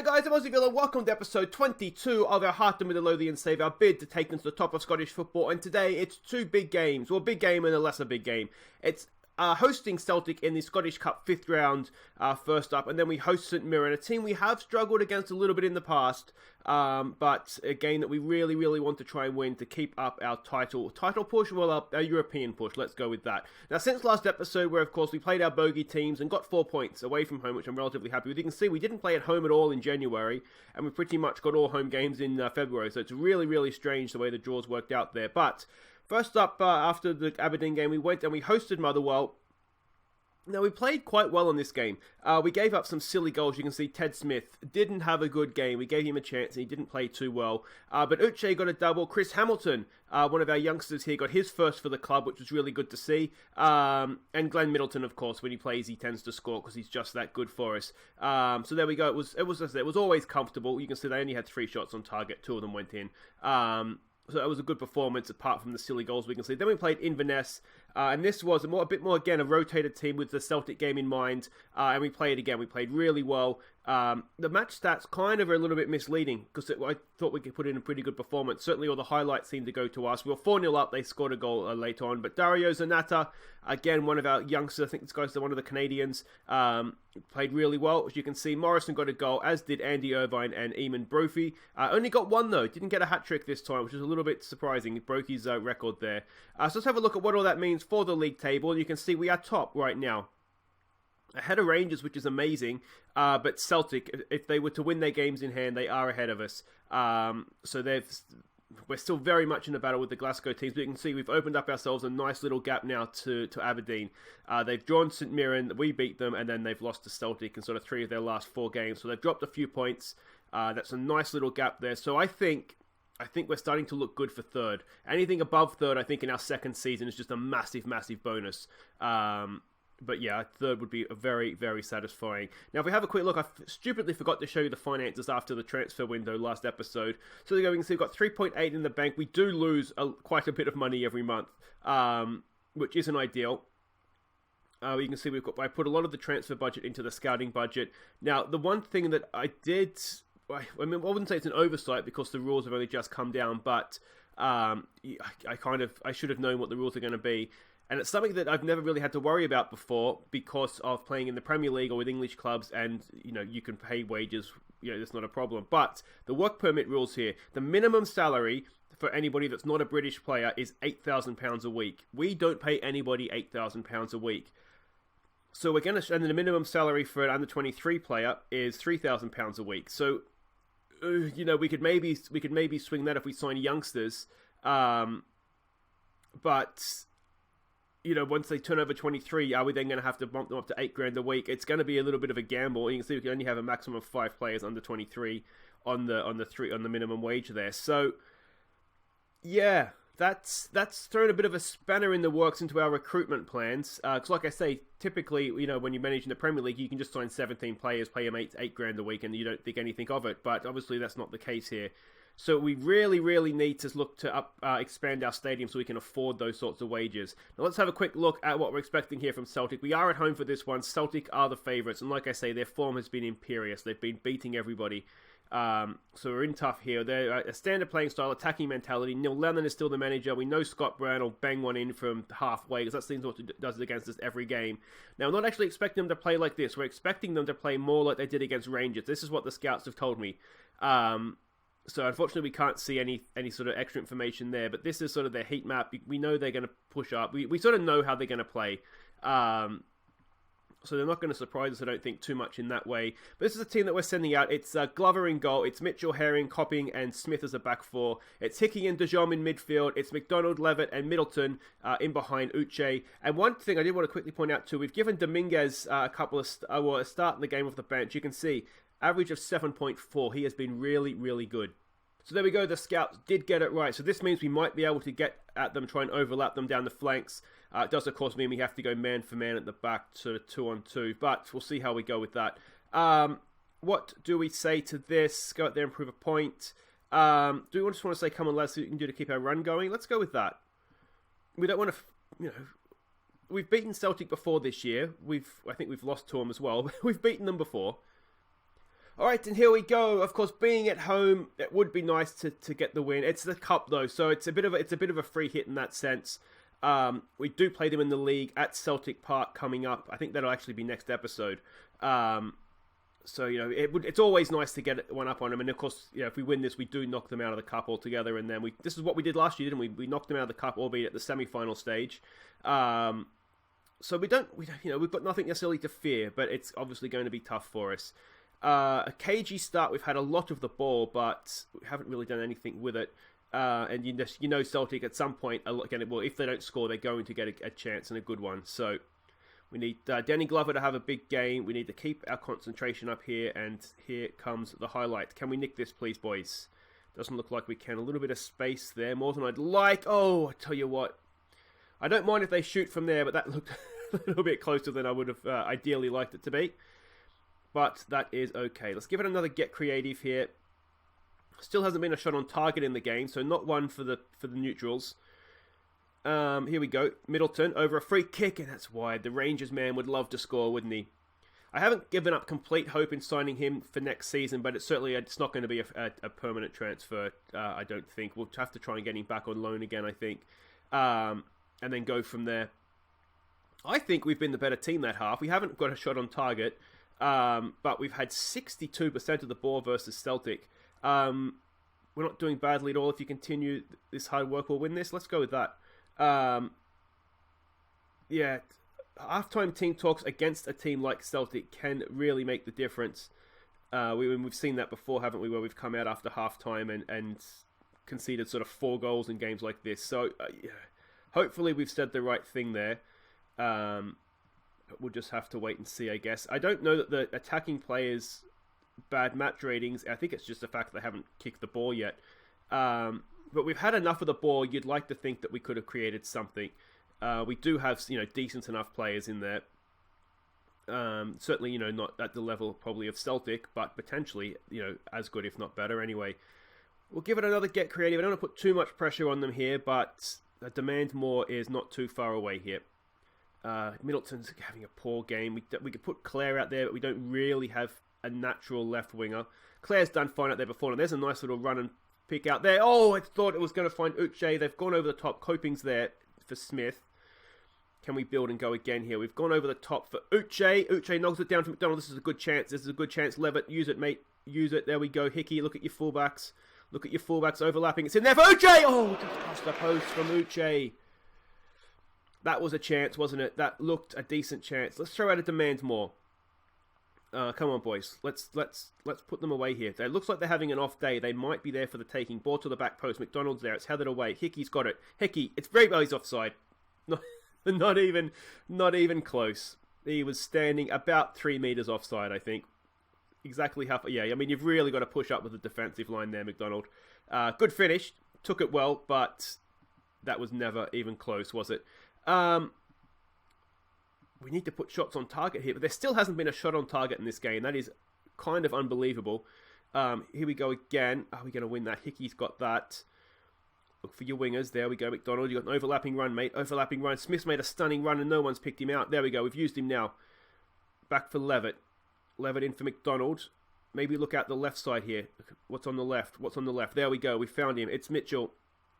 guys, I'm Aussie Villa. Welcome to episode 22 of our Heart of Midlothian Save, our bid to take them to the top of Scottish football. And today it's two big games, well, a big game and a lesser big game. It's hosting Celtic in the Scottish Cup 5th round first up, and then we host St Mirren, a team we have struggled against a little bit in the past, but a game that we really want to try and win to keep up our title push, well, our European push. Let's go with that. Now, since last episode, where of course we played our bogey teams and got 4 points away from home, which I'm relatively happy with, you can see we didn't play at home at all in January, and we pretty much got all home games in February, so it's really strange the way the draws worked out there. But first up, after the Aberdeen game, we went and we hosted Motherwell. Now, we played quite well in this game. We gave up some silly goals. You can see Ted Smith didn't have a good game. We gave him a chance and he didn't play too well. But Uche got a double. Chris Hamilton, one of our youngsters here, got his first for the club, which was really good to see. And Glenn Middleton, of course, when he plays, he tends to score because he's just that good for us. So there we go. It was always comfortable. You can see they only had 3 shots on target. 2 of them went in. So that was a good performance, apart from the silly goals we can see. Then we played Inverness, and this was a bit more, again, a rotated team with the Celtic game in mind. And we played again. We played really well. The match stats kind of are a little bit misleading, because I thought we could put in a pretty good performance. Certainly all the highlights seemed to go to us. We were 4-0 up. They scored a goal later on. But Dario Zanata, again, one of our youngsters, I think this guy's one of the Canadians, played really well. As you can see, Morrison got a goal, as did Andy Irvine and Eamon Brophy. Only got 1, though. Didn't get a hat-trick this time, which is a little bit surprising. Brophy's record there. So let's have a look at what all that means for the league table. And you can see we are top right now, ahead of Rangers, which is amazing, but Celtic, if they were to win their games in hand, they are ahead of us. So we're still very much in a battle with the Glasgow teams, but you can see we've opened up ourselves a nice little gap now to Aberdeen. They've drawn St Mirren, we beat them, and then they've lost to Celtic in sort of 3 of their last 4 games. So they've dropped a few points. That's a nice little gap there. So I think we're starting to look good for 3rd. Anything above 3rd, I think, in our 2nd season is just a massive bonus. But yeah, 3rd would be very satisfying. Now, if we have a quick look, I stupidly forgot to show you the finances after the transfer window last episode. So there you go, we can see we've got 3.8 in the bank. We do lose quite a bit of money every month, which isn't ideal. You can see I put a lot of the transfer budget into the scouting budget. Now, the one thing that I did, I wouldn't say it's an oversight because the rules have only just come down, but I should have known what the rules are going to be. And it's something that I've never really had to worry about before because of playing in the Premier League or with English clubs, and you can pay wages, that's not a problem. But the work permit rules here, the minimum salary for anybody that's not a British player is £8,000 a week. We don't pay anybody £8,000 a week. So and the minimum salary for an under 23 player is £3,000 a week. So we could maybe swing that if we sign youngsters, but once they turn over 23, are we then going to have to bump them up to $8,000 a week? It's going to be a little bit of a gamble. You can see we can only have a maximum of 5 players under 23 on the minimum wage there. So yeah, that's thrown a bit of a spanner in the works into our recruitment plans. Because like I say, typically, when you manage in the Premier League, you can just sign 17 players, pay them $8,000 a week, and you don't think anything of it. But obviously, that's not the case here. So we really need to look to expand our stadium so we can afford those sorts of wages. Now let's have a quick look at what we're expecting here from Celtic. We are at home for this one. Celtic are the favourites, and like I say, their form has been imperious. They've been beating everybody. So we're in tough here. They're a standard playing style, attacking mentality. Neil Lennon is still the manager. We know Scott Brown will bang one in from halfway, because that seems what he does against us every game. Now, I'm not actually expecting them to play like this. We're expecting them to play more like they did against Rangers. This is what the scouts have told me. So unfortunately, we can't see any sort of extra information there. But this is sort of their heat map. We know they're going to push up. We sort of know how they're going to play. So they're not going to surprise us, I don't think, too much in that way. But this is a team that we're sending out. It's Glover in goal. It's Mitchell, Herring, Copping, and Smith as a back 4. It's Hickey and De Jong in midfield. It's McDonald, Levitt, and Middleton in behind Uche. And one thing I did want to quickly point out too, we've given Dominguez a start in the game off the bench. You can see average of 7.4. He has been really good. So there we go, the scouts did get it right. So this means we might be able to get at them, try and overlap them down the flanks. It does, of course, mean we have to go man for man at the back, sort of 2-on-2. But we'll see how we go with that. What do we say to this? Go out there and prove a point. Do we just want to say, come on, lads, see what we can do to keep our run going? Let's go with that. We don't want to, we've beaten Celtic before this year. I think we've lost to them as well. We've beaten them before. All right, and here we go. Of course, being at home, it would be nice to get the win. It's the cup though, so it's a bit of a free hit in that sense. We do play them in the league at Celtic Park coming up. I think that'll actually be next episode. So it's always nice to get one up on them. And of course, if we win this, we do knock them out of the cup altogether. And then this is what we did last year, didn't we? We knocked them out of the cup, albeit at the semi-final stage. So we've got nothing necessarily to fear, but it's obviously going to be tough for us. A cagey start. We've had a lot of the ball, but we haven't really done anything with it. And Celtic at some point, again, well, if they don't score, they're going to get a chance and a good one. So we need Danny Glover to have a big game. We need to keep our concentration up here, and here comes the highlight. Can we nick this, please, boys? Doesn't look like we can. A little bit of space there, more than I'd like. Oh, I tell you what, I don't mind if they shoot from there, but that looked a little bit closer than I would have ideally liked it to be. But that is okay. Let's give it another get creative here. Still hasn't been a shot on target in the game, so not one for the neutrals. Here we go. Middleton over a free kick, and that's wide. The Rangers man would love to score, wouldn't he? I haven't given up complete hope in signing him for next season, but it's not going to be a permanent transfer, I don't think. We'll have to try and get him back on loan again, I think, and then go from there. I think we've been the better team that half. We haven't got a shot on target, but we've had 62% of the ball versus Celtic. We're not doing badly at all. If you continue this hard work, we'll win this. Let's go with that. Halftime team talks against a team like Celtic can really make the difference. We've seen that before, haven't we, where we've come out after halftime and conceded sort of 4 goals in games like this. So hopefully we've said the right thing there. But we'll just have to wait and see, I guess. I don't know that the attacking players' bad match ratings. I think it's just the fact that they haven't kicked the ball yet. But we've had enough of the ball. You'd like to think that we could have created something. We do have, decent enough players in there. Certainly, not at the level probably of Celtic, but potentially, as good, if not better. Anyway, we'll give it another get creative. I don't want to put too much pressure on them here, but demand more is not too far away here. Middleton's having a poor game. We could put Claire out there, but we don't really have a natural left winger. Claire's done fine out there before, and there's a nice little run and pick out there. Oh, I thought it was going to find Uche. They've gone over the top. Coping's there for Smith. Can we build and go again here? We've gone over the top for Uche. Uche knocks it down for McDonald. This is a good chance. Levitt, use it, mate. Use it. There we go. Hickey, look at your fullbacks. Overlapping. It's in there for Uche. Oh, just past the post from Uche. That was a chance, wasn't it? That looked a decent chance. Let's throw out a demand more. Come on, boys. Let's put them away here. It looks like they're having an off day. They might be there for the taking. Ball to the back post. McDonald's there. It's headed away. Hickey's got it. Hickey. It's very well. He's offside. Not even close. He was standing about 3 meters offside, I think. Exactly half. Yeah, I mean, you've really got to push up with the defensive line there, McDonald. Good finish. Took it well, but that was never even close, was it? We need to put shots on target here, but there still hasn't been a shot on target in this game. That is kind of unbelievable. Here we go again. Are we going to win that? Hickey's got that. Look for your wingers. There we go, McDonald. You got an overlapping run, mate. Overlapping run. Smith's made a stunning run and no one's picked him out. There we go. We've used him now. Back for Levitt. Levitt in for McDonald. Maybe look out the left side here. What's on the left? There we go. We found him. It's Mitchell.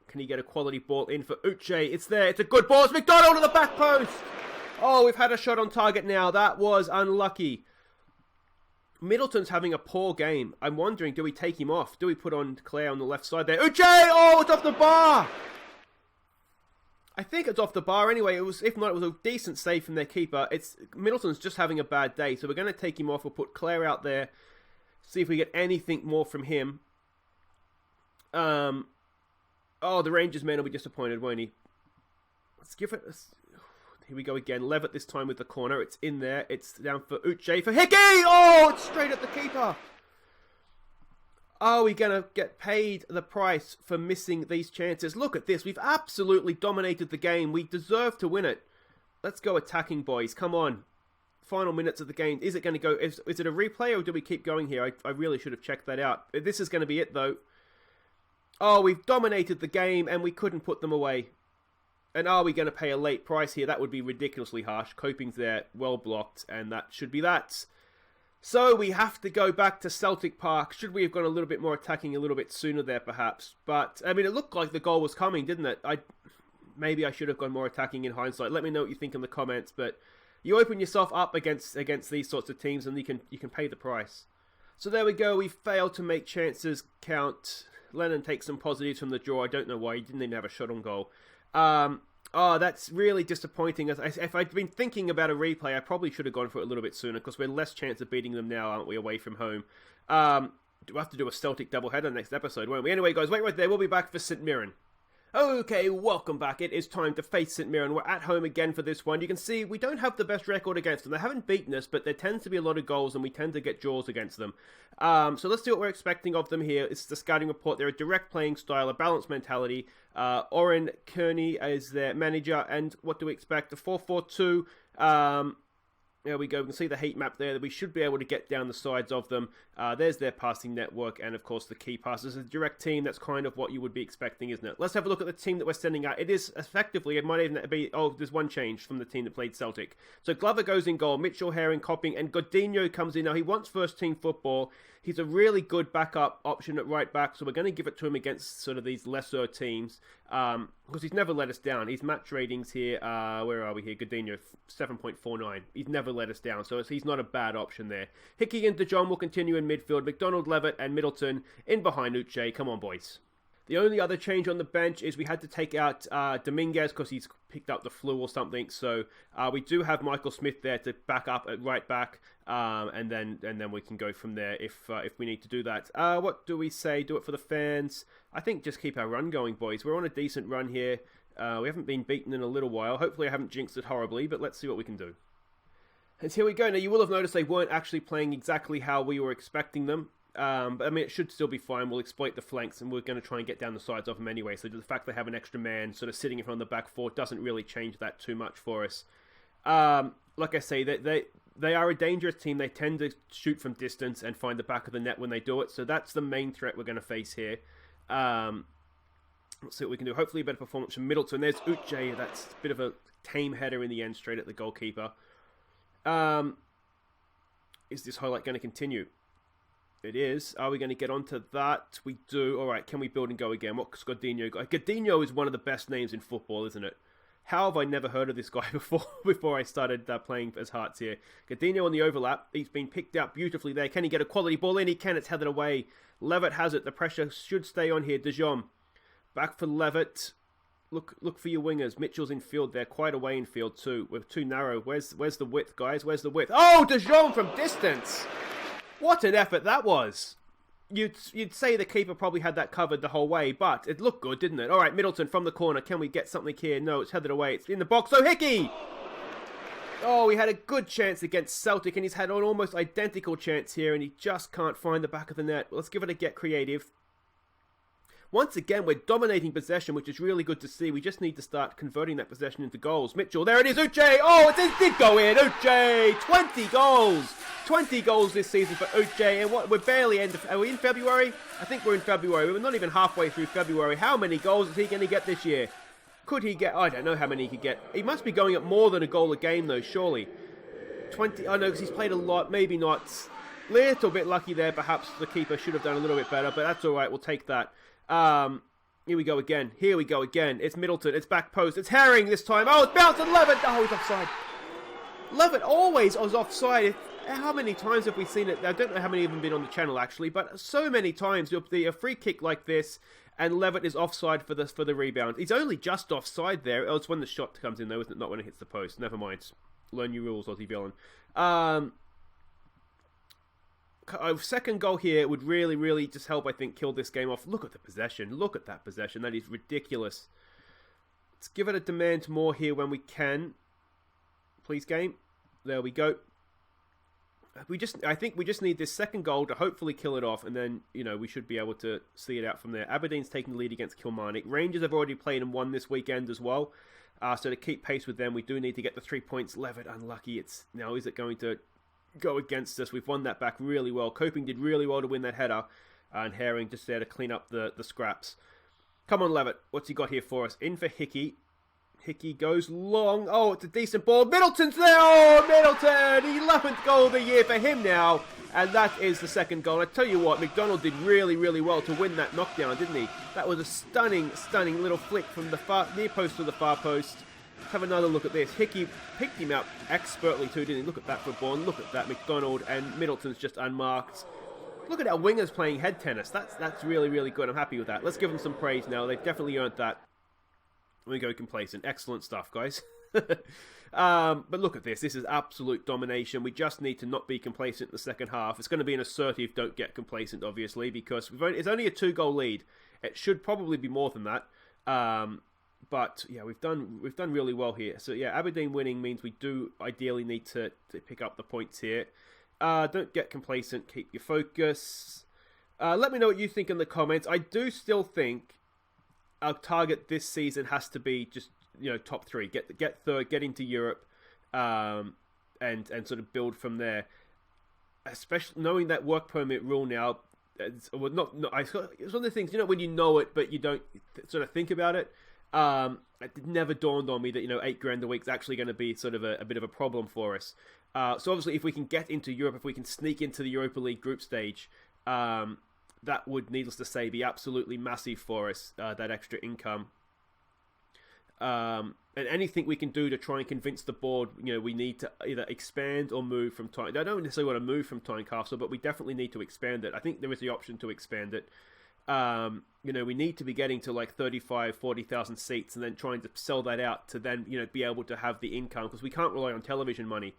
Can he get a quality ball in for Uche? It's there. It's a good ball. It's McDonald to the back post. Oh, we've had a shot on target now. That was unlucky. Middleton's having a poor game. I'm wondering, do we take him off? Do we put on Claire on the left side there? Uche! Oh, it's off the bar! I think it's off the bar anyway. If not, it was a decent save from their keeper. Middleton's just having a bad day, so we're going to take him off. We'll put Claire out there. See if we get anything more from him. The Rangers man will be disappointed, won't he? Let's give it... Here we go again. Levitt this time with the corner. It's in there. It's down for Uche for Hickey. Oh, it's straight at the keeper. Are we going to get paid the price for missing these chances? Look at this. We've absolutely dominated the game. We deserve to win it. Let's go attacking, boys. Come on. Final minutes of the game. Is it going to go... Is it a replay or do we keep going here? I really should have checked that out. This is going to be it, though. Oh, we've dominated the game and we couldn't put them away. And are we going to pay a late price here? That would be ridiculously harsh. Coping's there, well blocked, and that should be that. So we have to go back to Celtic Park. Should we have gone a little bit more attacking a little bit sooner there, perhaps? But, I mean, it looked like the goal was coming, didn't it? Maybe I should have gone more attacking in hindsight. Let me know what you think in the comments. But you open yourself up against these sorts of teams, and you can pay the price. So there we go. We failed to make chances count. Lennon takes some positives from the draw. I don't know why. He didn't even have a shot on goal. Oh, that's really disappointing. If I'd been thinking about a replay, I probably should have gone for it a little bit sooner, because we're less chance of beating them now, aren't we, away from home? We'll have to do a Celtic doubleheader next episode, won't we? Anyway, guys, wait right there. We'll be back for St Mirren. Okay, welcome back. It is time to face St Mirren. We're at home again for this one. You can see we don't have the best record against them. They haven't beaten us, but there tends to be a lot of goals, and we tend to get draws against them. So let's see what we're expecting of them here. It's the scouting report. They're a direct playing style, a balanced mentality. Oren Kearney is their manager, and what do we expect? A 4-4-2. There we go. We can see the heat map there. We should be able to get down the sides of them. There's their passing network, and of course the key passes. A direct team, that's kind of what you would be expecting, isn't it? Let's have a look at the team that we're sending out. It is effectively, it might even be, there's one change from the team that played Celtic. So Glover goes in goal, Mitchell, Herring, Copping, and Godinho comes in. Now he wants first team football. He's a really good backup option at right back, so we're going to give it to him against sort of these lesser teams, because he's never let us down. His match ratings here, where are we here? Godinho, 7.49. He's never let us down, so he's not a bad option there. Hickey and De Jong will continue in midfield. McDonald, Levitt, and Middleton in behind Uche. Come on, boys. The only other change on the bench is we had to take out Dominguez because he's picked up the flu or something. So we do have Michael Smith there to back up at right back, and then we can go from there if we need to do that. What do we say? Do it for the fans. I think just keep our run going, boys. We're on a decent run here. We haven't been beaten in a little while. Hopefully I haven't jinxed it horribly, but let's see what we can do. And here we go. Now you will have noticed they weren't actually playing exactly how we were expecting them. But I mean, it should still be fine. We'll exploit the flanks, and we're going to try and get down the sides of them anyway. So the fact they have an extra man sort of sitting in front of the back four doesn't really change that too much for us. Like I say, they are a dangerous team. They tend to shoot from distance and find the back of the net when they do it. So that's the main threat we're going to face here. Let's see what we can do. Hopefully a better performance from Middleton. There's Uche. That's a bit of a tame header in the end, straight at the goalkeeper. Is this highlight going to continue? It is. Are we going to get onto that? We do. All right, can we build and go again? What's Godinho got? Godinho is one of the best names in football, isn't it? How have I never heard of this guy before I started playing as Hearts here? Godinho on the overlap. He's been picked out beautifully there. Can he get a quality ball in? He can. It's headed away. Levitt has it. The pressure should stay on here. De Jong. Back for Levitt. Look for your wingers. Mitchell's in field there. Quite away in field too. We're too narrow. Where's the width, guys? Where's the width? Oh, De Jong from distance! What an effort that was. You'd say the keeper probably had that covered the whole way, but it looked good, didn't it? All right, Middleton from the corner. Can we get something here? No, it's headed away. It's in the box. Oh, Hickey! Oh, he had a good chance against Celtic, and he's had an almost identical chance here, and he just can't find the back of the net. Let's give it a get creative. Once again, we're dominating possession, which is really good to see. We just need to start converting that possession into goals. Mitchell, there it is, Uche! Oh, it did go in, Uche! 20 goals! 20 goals this season for Uche, and we're barely are we in February? I think we're in February. We're not even halfway through February. How many goals is he going to get this year? Could he get, I don't know how many he could get. He must be going at more than a goal a game though, surely. 20, I know, because he's played a lot, maybe not. Little bit lucky there, perhaps the keeper should have done a little bit better, but that's alright, we'll take that. Here we go again. It's Middleton. It's back post. It's Herring this time. Oh, it's bounced and Levitt. Oh, he's offside. Levitt always was offside. How many times have we seen it? I don't know how many have been on the channel actually, but so many times you'll see a free kick like this, and Levitt is offside for the rebound. He's only just offside there. Oh, it's when the shot comes in though, isn't it? Not when it hits the post. Never mind. Learn your rules, Aussie villain. A second goal here would really, really just help, I think, kill this game off. Look at the possession. Look at that possession. That is ridiculous. Let's give it a demand more here when we can. Please, game. There we go. I think we just need this second goal to hopefully kill it off, and then, we should be able to see it out from there. Aberdeen's taking the lead against Kilmarnock. Rangers have already played and won this weekend as well. So to keep pace with them, we do need to get the 3 points. Levitt, unlucky. Now, is it going to go against us? We've won that back really well. Coping did really well to win that header, and Herring just there to clean up the scraps. Come on, Levitt. What's he got here for us? In for Hickey. Hickey goes long. Oh, it's a decent ball. Middleton's there. Oh, Middleton. 11th goal of the year for him now. And that is the second goal. I tell you what, McDonald did really, really well to win that knockdown, didn't he? That was a stunning, stunning little flick from the near post to the far post. Let's have another look at this. Hickey picked him out expertly too, didn't he? Look at that football. And look at that. McDonald and Middleton's just unmarked. Look at our wingers playing head tennis. That's really, really good. I'm happy with that. Let's give them some praise now. They've definitely earned that. We go complacent. Excellent stuff, guys. But look at this. This is absolute domination. We just need to not be complacent in the second half. It's going to be an assertive don't get complacent, obviously, because it's only a 2-goal lead. It should probably be more than that. But yeah, we've done really well here. So yeah, Aberdeen winning means we do ideally need to pick up the points here. Don't get complacent. Keep your focus. Let me know what you think in the comments. I do still think our target this season has to be just, top 3. Get third, get into Europe, and sort of build from there. Especially knowing that work permit rule now. It's one of the things, when you know it, but you don't sort of think about it. It never dawned on me that, $8,000 a week is actually going to be sort of a bit of a problem for us. So obviously if we can get into Europe, if we can sneak into the Europa League group stage, that would, needless to say, be absolutely massive for us, that extra income. And anything we can do to try and convince the board, we need to either expand or move from Tynecastle. I don't necessarily want to move from Tynecastle, but we definitely need to expand it. I think there is the option to expand it. We need to be getting to like 35, 40,000 seats and then trying to sell that out to then, be able to have the income, because we can't rely on television money.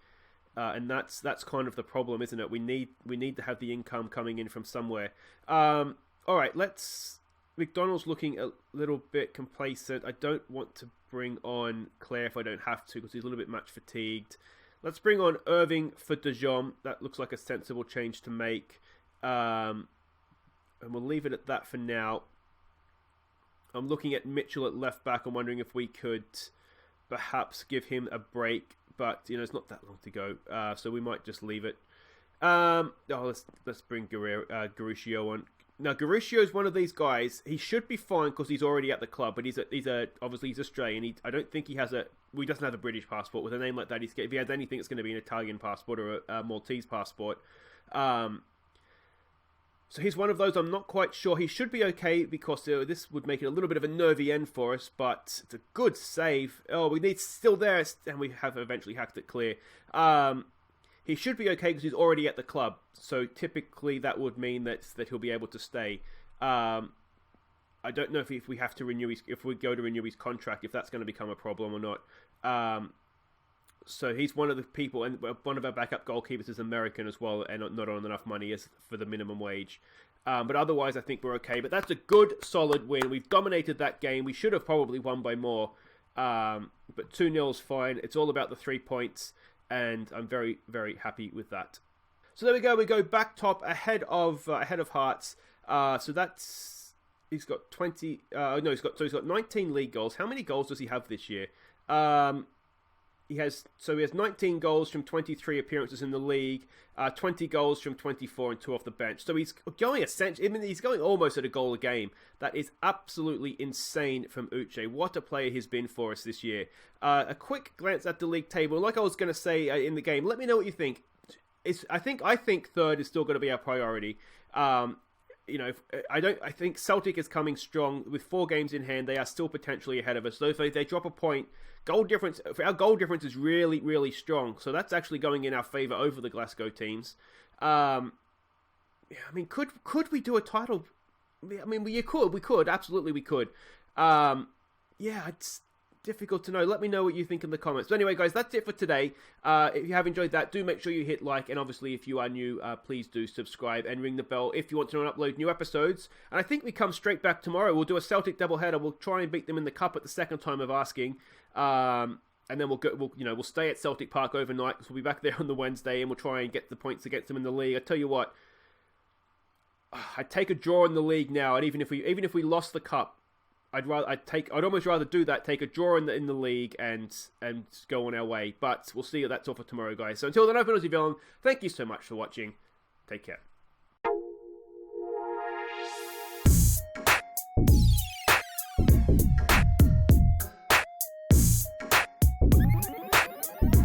And that's kind of the problem, isn't it? We need to have the income coming in from somewhere. All right, McDonald's looking a little bit complacent. I don't want to bring on Claire if I don't have to, because he's a little bit match fatigued. Let's bring on Irving for De Jong. That looks like a sensible change to make. And we'll leave it at that for now. I'm looking at Mitchell at left back. I'm wondering if we could perhaps give him a break. But, it's not that long to go. So we might just leave it. Let's bring Garuscio on. Now, Garuscio is one of these guys. He should be fine because he's already at the club. But obviously he's Australian. I don't think he doesn't have a British passport. With a name like that, if he has anything, it's going to be an Italian passport or a Maltese passport. So he's one of those. I'm not quite sure. He should be okay because this would make it a little bit of a nervy end for us, but it's a good save. Oh, we need still there, and we have eventually hacked it clear. He should be okay because he's already at the club. So typically that would mean that he'll be able to stay. I don't know if we have to if we go to renew his contract, if that's going to become a problem or not. So he's one of the people, and one of our backup goalkeepers is American as well, and not on enough money as for the minimum wage. But otherwise, I think we're okay. But that's a good, solid win. We've dominated that game. We should have probably won by more. But 2-0 is fine. It's all about the 3 points, and I'm very, very happy with that. So there we go. We go back top ahead of Hearts. So that's he's got 20. He's got 19 league goals. How many goals does he have this year? He has 19 goals from 23 appearances in the league, 20 goals from 24 and 2 off the bench. So he's going he's going almost at a goal a game. That is absolutely insane from Uche. What a player he's been for us this year. A quick glance at the league table. Like I was going to say in the game, let me know what you think. I think third is still going to be our priority. I think Celtic is coming strong with 4 games in hand. They are still potentially ahead of us. So if they drop a point, our goal difference is really, really strong. So that's actually going in our favour over the Glasgow teams. Could we do a title? We could, absolutely we could. It's difficult to know. Let me know what you think in the comments. So anyway, guys, that's it for today. If you have enjoyed that, do make sure you hit like, and obviously if you are new, please do subscribe and ring the bell if you want to upload new episodes. And I think we come straight back tomorrow. We'll do a Celtic doubleheader. We'll try and beat them in the cup at the second time of asking. And then we'll stay at Celtic Park overnight, because we'll be back there on the Wednesday, and we'll try and get the points against them in the league. I tell you what, I'd take a draw in the league now, and even if we lost the cup, I'd almost rather do that, take a draw in the league and go on our way. But we'll see. That's all for tomorrow, guys. So until then, I've been Aussie Villain. Thank you so much for watching. Take care. Bye.